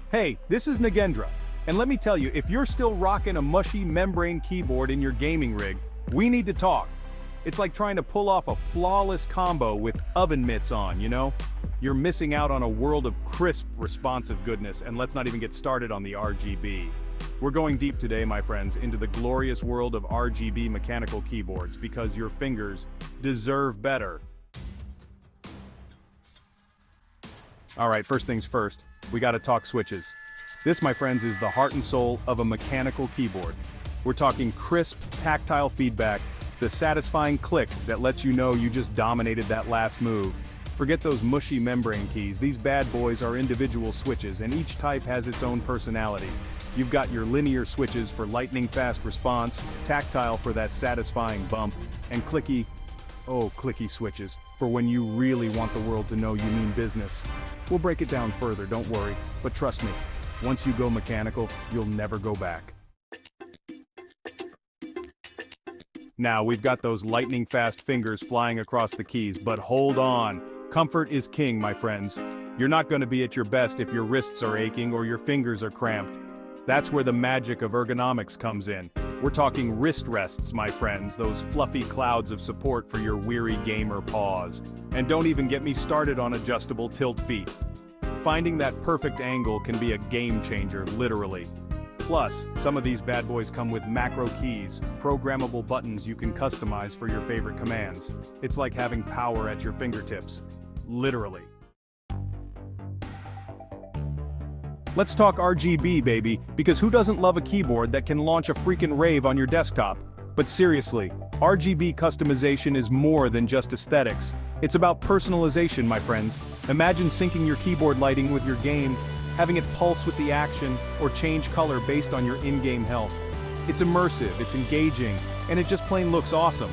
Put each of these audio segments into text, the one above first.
Hey, this is Nagendra, and let me tell you, if you're still rocking a mushy membrane keyboard in your gaming rig, we need to talk. It's like trying to pull off a flawless combo with oven mitts on, you know? You're missing out on a world of crisp, responsive goodness, and let's not even get started on the RGB. We're going deep today, my friends, into the glorious world of RGB mechanical keyboards because your fingers deserve better. Alright, first things first, we gotta talk switches. This, my friends, is the heart and soul of a mechanical keyboard. We're talking crisp, tactile feedback, the satisfying click that lets you know you just dominated that last move. Forget those mushy membrane keys, these bad boys are individual switches and each type has its own personality. You've got your linear switches for lightning-fast response, tactile for that satisfying bump, and clicky switches for when you really want the world to know you mean business. We'll break it down further, don't worry, but trust me, once you go mechanical, you'll never go back. Now, we've got those lightning-fast fingers flying across the keys, but hold on. Comfort is king, my friends. You're not going to be at your best if your wrists are aching or your fingers are cramped. That's where the magic of ergonomics comes in. We're talking wrist rests, my friends, those fluffy clouds of support for your weary gamer paws. And don't even get me started on adjustable tilt feet. Finding that perfect angle can be a game changer, literally. Plus, some of these bad boys come with macro keys, programmable buttons you can customize for your favorite commands. It's like having power at your fingertips. Literally. Let's talk RGB, baby, because who doesn't love a keyboard that can launch a freaking rave on your desktop? But seriously, RGB customization is more than just aesthetics. It's about personalization, my friends. Imagine syncing your keyboard lighting with your game, having it pulse with the action, or change color based on your in-game health. It's immersive, it's engaging, and it just plain looks awesome.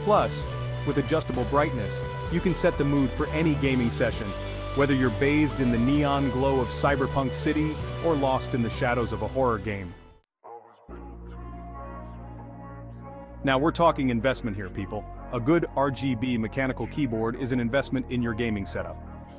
Plus, with adjustable brightness, you can set the mood for any gaming session, whether you're bathed in the neon glow of Cyberpunk City or lost in the shadows of a horror game. Now we're talking investment here, people. A good RGB mechanical keyboard is an investment in your gaming setup.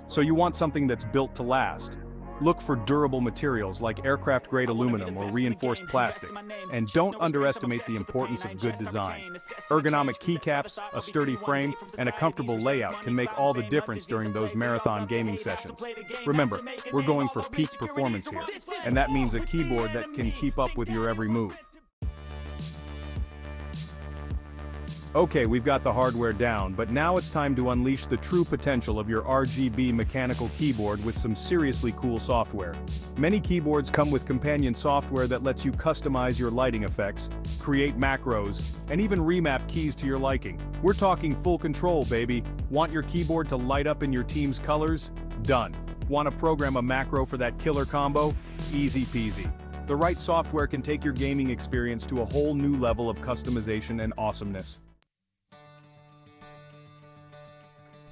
So you want something that's built to last. Look for durable materials like aircraft-grade aluminum or reinforced plastic, and don't underestimate the importance of good design. Ergonomic keycaps, a sturdy frame, and a comfortable layout can make all the difference during those marathon gaming sessions. Remember, we're going for peak performance here, and that means a keyboard that can keep up with your every move. Okay, we've got the hardware down, but now it's time to unleash the true potential of your RGB mechanical keyboard with some seriously cool software. Many keyboards come with companion software that lets you customize your lighting effects, create macros, and even remap keys to your liking. We're talking full control, baby. Want your keyboard to light up in your team's colors? Done. Want to program a macro for that killer combo? Easy peasy. The right software can take your gaming experience to a whole new level of customization and awesomeness.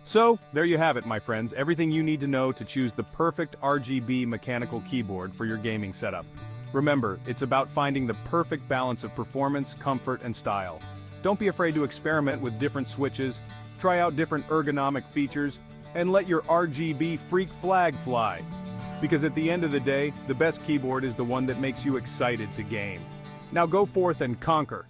So, there you have it, my friends, everything you need to know to choose the perfect RGB mechanical keyboard for your gaming setup. Remember, it's about finding the perfect balance of performance, comfort, and style. Don't be afraid to experiment with different switches, try out different ergonomic features, and let your RGB freak flag fly. Because at the end of the day, the best keyboard is the one that makes you excited to game. Now go forth and conquer.